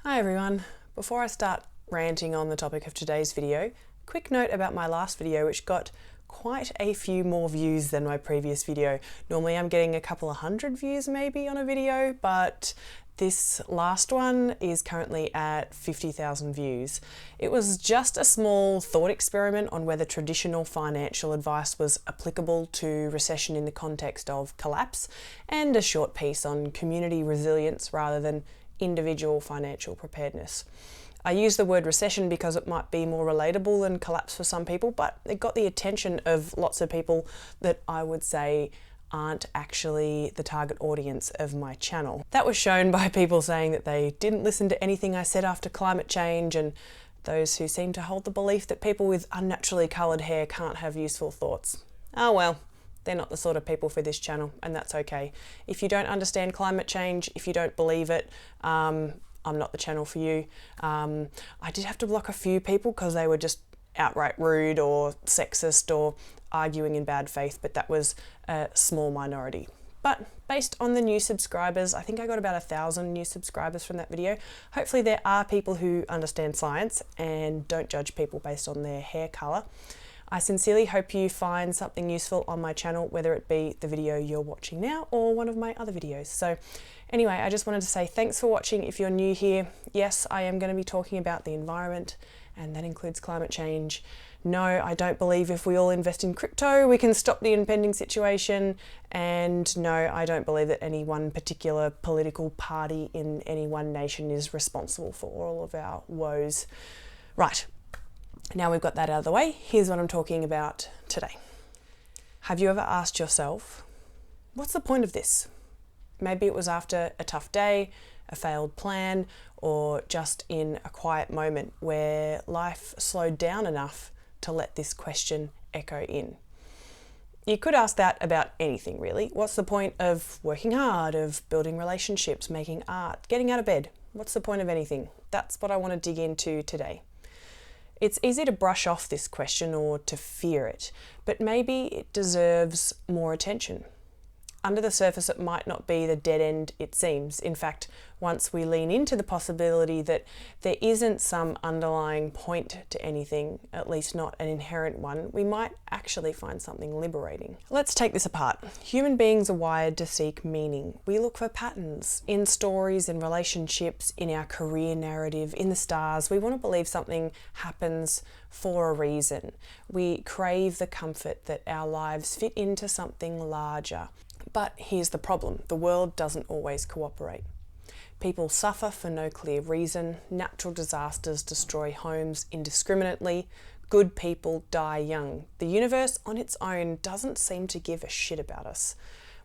Hi everyone. Before I start ranting on the topic of today's video, quick note about my last video which got quite a few more views than my previous video. Normally I'm getting a couple of hundred views maybe on a video, but this last one is currently at 50,000 views. It was just a small thought experiment on whether traditional financial advice was applicable to recession in the context of collapse, and a short piece on community resilience rather than individual financial preparedness. I use the word recession because it might be more relatable than collapse for some people, but it got the attention of lots of people that I would say aren't actually the target audience of my channel. That was shown by people saying that they didn't listen to anything I said after climate change, and those who seem to hold the belief that people with unnaturally coloured hair can't have useful thoughts. Oh well. They're not the sort of people for this channel, and that's okay. If you don't understand climate change, if you don't believe it, I'm not the channel for you. I did have to block a few people because they were just outright rude or sexist or arguing in bad faith, but that was a small minority. But based on the new subscribers, I think I got about 1,000 new subscribers from that video. Hopefully there are people who understand science and don't judge people based on their hair colour. I sincerely hope you find something useful on my channel, whether it be the video you're watching now or one of my other videos. So anyway, I just wanted to say thanks for watching. If you're new here, yes, I am going to be talking about the environment, and that includes climate change. No, I don't believe if we all invest in crypto, we can stop the impending situation. And no, I don't believe that any one particular political party in any one nation is responsible for all of our woes. Right. Now we've got that out of the way, here's what I'm talking about today. Have you ever asked yourself, what's the point of this? Maybe it was after a tough day, a failed plan, or just in a quiet moment where life slowed down enough to let this question echo in. You could ask that about anything really. What's the point of working hard, of building relationships, making art, getting out of bed? What's the point of anything? That's what I want to dig into today. It's easy to brush off this question or to fear it, but maybe it deserves more attention. Under the surface, it might not be the dead end it seems. In fact, once we lean into the possibility that there isn't some underlying point to anything, at least not an inherent one, we might actually find something liberating. Let's take this apart. Human beings are wired to seek meaning. We look for patterns in stories, in relationships, in our career narrative, in the stars. We want to believe something happens for a reason. We crave the comfort that our lives fit into something larger. But here's the problem, the world doesn't always cooperate. People suffer for no clear reason, natural disasters destroy homes indiscriminately, good people die young. The universe on its own doesn't seem to give a shit about us.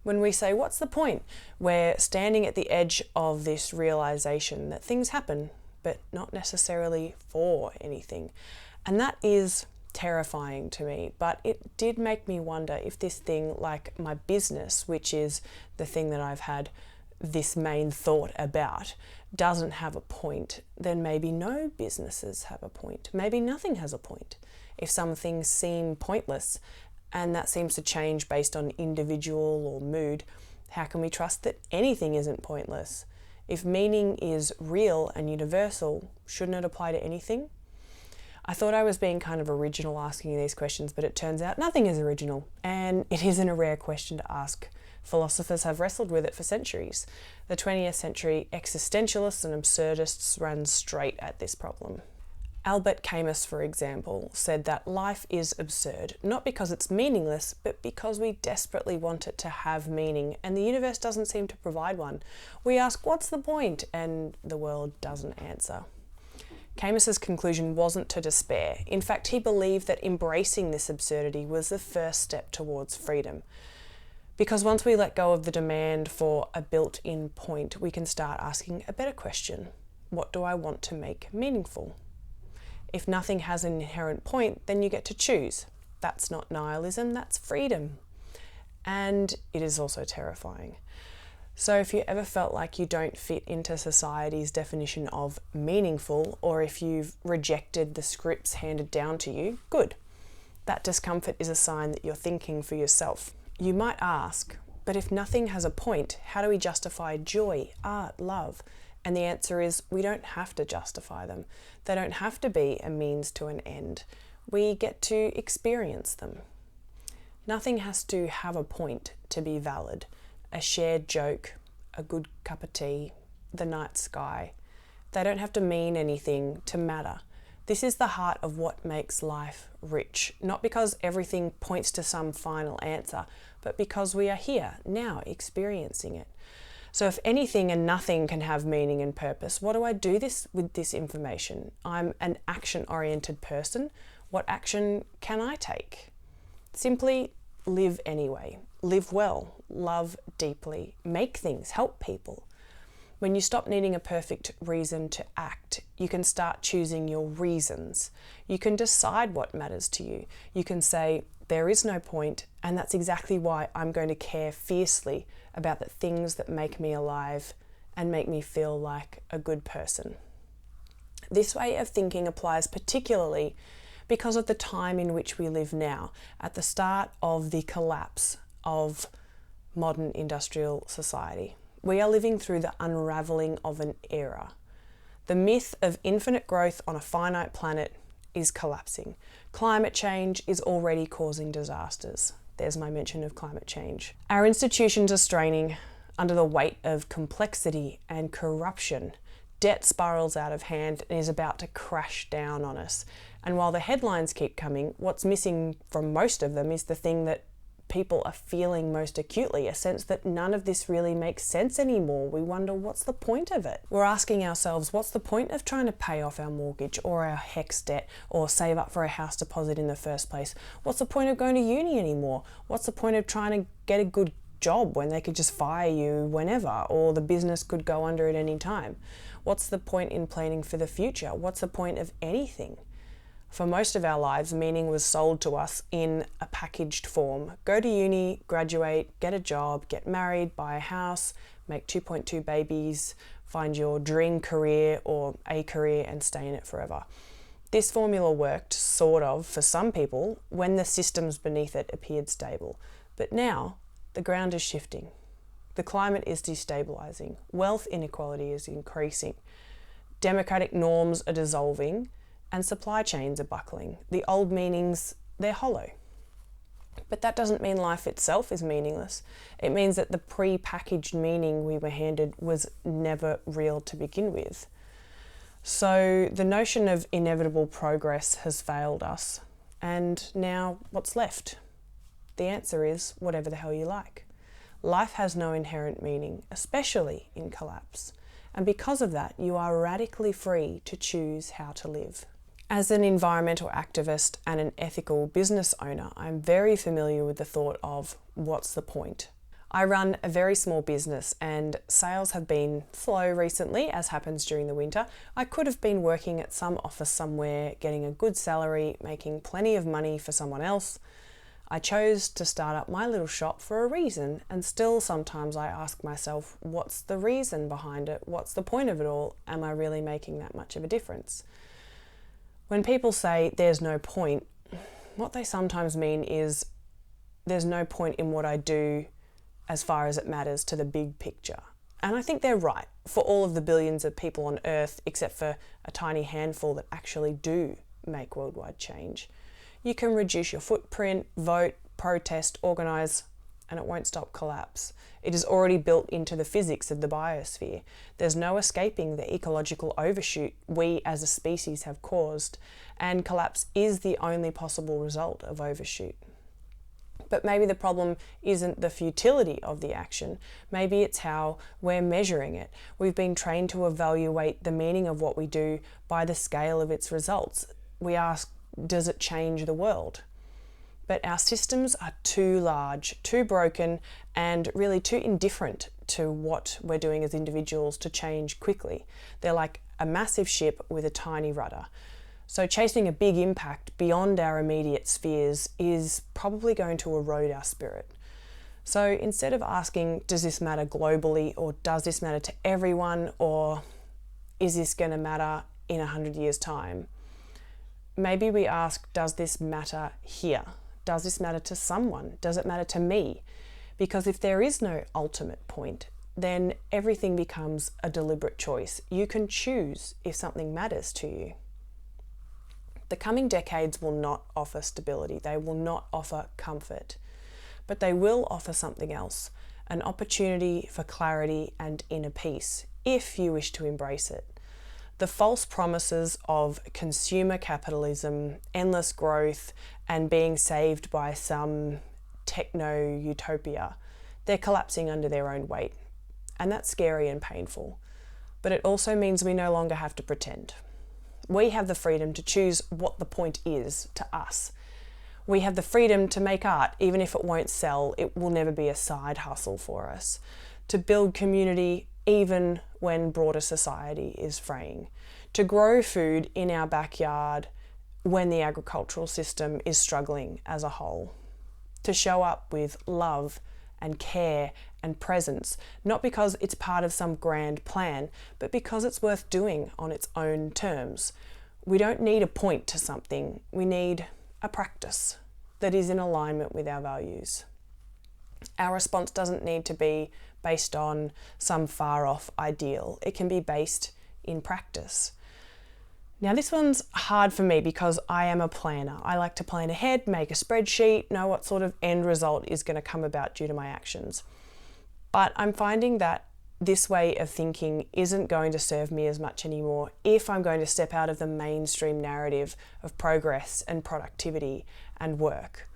When we say, what's the point? We're standing at the edge of this realization that things happen, but not necessarily for anything. And that is terrifying to me, but it did make me wonder if this thing, like my business, which is the thing that I've had this main thought about, doesn't have a point, then maybe no businesses have a point. Maybe nothing has a point. If some things seem pointless, and that seems to change based on individual or mood, how can we trust that anything isn't pointless? If meaning is real and universal, shouldn't it apply to anything? I thought I was being kind of original asking these questions, but it turns out nothing is original, and it isn't a rare question to ask. Philosophers have wrestled with it for centuries. The 20th century existentialists and absurdists ran straight at this problem. Albert Camus, for example, said that life is absurd, not because it's meaningless, but because we desperately want it to have meaning, and the universe doesn't seem to provide one. We ask, what's the point? And the world doesn't answer. Camus's conclusion wasn't to despair. In fact, he believed that embracing this absurdity was the first step towards freedom. Because once we let go of the demand for a built-in point, we can start asking a better question. What do I want to make meaningful? If nothing has an inherent point, then you get to choose. That's not nihilism, that's freedom. And it is also terrifying. So if you ever felt like you don't fit into society's definition of meaningful, or if you've rejected the scripts handed down to you, good. That discomfort is a sign that you're thinking for yourself. You might ask, but if nothing has a point, how do we justify joy, art, love? And the answer is we don't have to justify them. They don't have to be a means to an end. We get to experience them. Nothing has to have a point to be valid. A shared joke, a good cup of tea, the night sky. They don't have to mean anything to matter. This is the heart of what makes life rich, not because everything points to some final answer, but because we are here, now, experiencing it. So if anything and nothing can have meaning and purpose, what do I do with this information? I'm an action-oriented person. What action can I take? Simply live anyway. Live well, love deeply, make things, help people. When you stop needing a perfect reason to act, you can start choosing your reasons. You can decide what matters to you. You can say, there is no point, and that's exactly why I'm going to care fiercely about the things that make me alive and make me feel like a good person. This way of thinking applies particularly because of the time in which we live now, at the start of the collapse of modern industrial society. We are living through the unraveling of an era. The myth of infinite growth on a finite planet is collapsing. Climate change is already causing disasters. There's my mention of climate change. Our institutions are straining under the weight of complexity and corruption. Debt spirals out of hand and is about to crash down on us. And while the headlines keep coming, what's missing from most of them is the thing that people are feeling most acutely, a sense that none of this really makes sense anymore. We wonder, what's the point of it? We're asking ourselves, what's the point of trying to pay off our mortgage or our HEX debt or save up for a house deposit in the first place? What's the point of going to uni anymore? What's the point of trying to get a good job when they could just fire you whenever, or the business could go under at any time? What's the point in planning for the future? What's the point of anything? For most of our lives, meaning was sold to us in a packaged form. Go to uni, graduate, get a job, get married, buy a house, make 2.2 babies, find your dream career or a career and stay in it forever. This formula worked, sort of, for some people when the systems beneath it appeared stable. But now, the ground is shifting. The climate is destabilising. Wealth inequality is increasing. Democratic norms are dissolving. And supply chains are buckling. The old meanings, they're hollow. But that doesn't mean life itself is meaningless. It means that the pre-packaged meaning we were handed was never real to begin with. So the notion of inevitable progress has failed us. And now what's left? The answer is whatever the hell you like. Life has no inherent meaning, especially in collapse. And because of that, you are radically free to choose how to live. As an environmental activist and an ethical business owner, I'm very familiar with the thought of what's the point? I run a very small business and sales have been slow recently, as happens during the winter. I could have been working at some office somewhere, getting a good salary, making plenty of money for someone else. I chose to start up my little shop for a reason, and still sometimes I ask myself, what's the reason behind it? What's the point of it all? Am I really making that much of a difference? When people say there's no point, what they sometimes mean is there's no point in what I do as far as it matters to the big picture. And I think they're right for all of the billions of people on Earth, except for a tiny handful that actually do make worldwide change. You can reduce your footprint, vote, protest, organise, and it won't stop collapse. It is already built into the physics of the biosphere. There's no escaping the ecological overshoot we as a species have caused, and collapse is the only possible result of overshoot. But maybe the problem isn't the futility of the action, maybe it's how we're measuring it. We've been trained to evaluate the meaning of what we do by the scale of its results. We ask, does it change the world? But our systems are too large, too broken, and really too indifferent to what we're doing as individuals to change quickly. They're like a massive ship with a tiny rudder. So chasing a big impact beyond our immediate spheres is probably going to erode our spirit. So instead of asking, does this matter globally, or does this matter to everyone, or is this going to matter in 100 years' time? Maybe we ask, does this matter here? Does this matter to someone? Does it matter to me? Because if there is no ultimate point, then everything becomes a deliberate choice. You can choose if something matters to you. The coming decades will not offer stability. They will not offer comfort, but they will offer something else, an opportunity for clarity and inner peace, if you wish to embrace it. The false promises of consumer capitalism, endless growth, and being saved by some techno-utopia, they're collapsing under their own weight. And that's scary and painful. But it also means we no longer have to pretend. We have the freedom to choose what the point is to us. We have the freedom to make art, even if it won't sell, it will never be a side hustle for us. To build community, even when broader society is fraying. To grow food in our backyard when the agricultural system is struggling as a whole. To show up with love and care and presence, not because it's part of some grand plan, but because it's worth doing on its own terms. We don't need a point to something, we need a practice that is in alignment with our values. Our response doesn't need to be based on some far-off ideal. It can be based in practice. Now this one's hard for me because I am a planner. I like to plan ahead, make a spreadsheet, know what sort of end result is going to come about due to my actions. But I'm finding that this way of thinking isn't going to serve me as much anymore if I'm going to step out of the mainstream narrative of progress and productivity and work.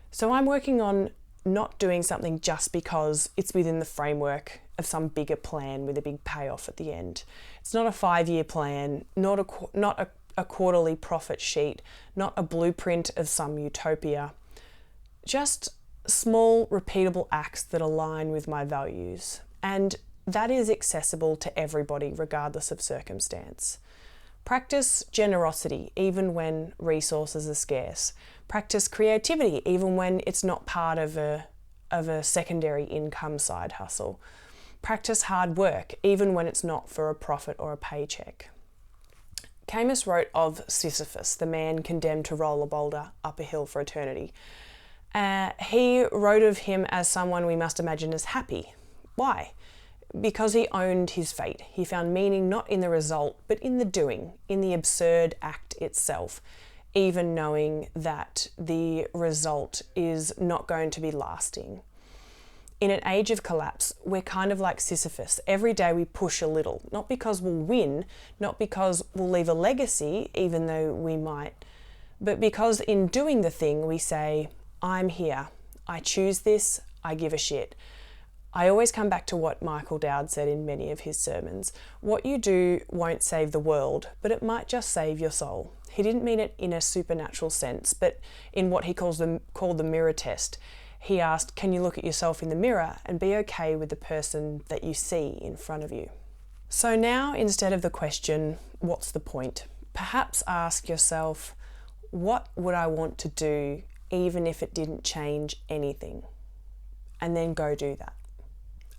So I'm working on not doing something just because it's within the framework of some bigger plan with a big payoff at the end. It's not a 5-year plan, not a quarterly profit sheet, not a blueprint of some utopia. Just small, repeatable acts that align with my values. And that is accessible to everybody, regardless of circumstance. Practice generosity, even when resources are scarce. Practice creativity, even when it's not part of a secondary income side hustle. Practice hard work, even when it's not for a profit or a paycheck. Camus wrote of Sisyphus, the man condemned to roll a boulder up a hill for eternity. He wrote of him as someone we must imagine as happy. Why? Because he owned his fate. He found meaning not in the result, but in the doing, in the absurd act itself, even knowing that the result is not going to be lasting. In an age of collapse, we're kind of like Sisyphus. Every day we push a little, not because we'll win, not because we'll leave a legacy, even though we might, but because in doing the thing we say, I'm here, I choose this, I give a shit. I always come back to what Michael Dowd said in many of his sermons. What you do won't save the world, but it might just save your soul. He didn't mean it in a supernatural sense, but in what he called the mirror test. He asked, can you look at yourself in the mirror and be okay with the person that you see in front of you? So now, instead of the question, what's the point? Perhaps ask yourself, what would I want to do even if it didn't change anything? And then go do that.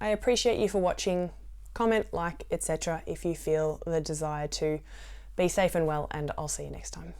I appreciate you for watching. Comment, like, etc. if you feel the desire to. Be safe and well, and I'll see you next time.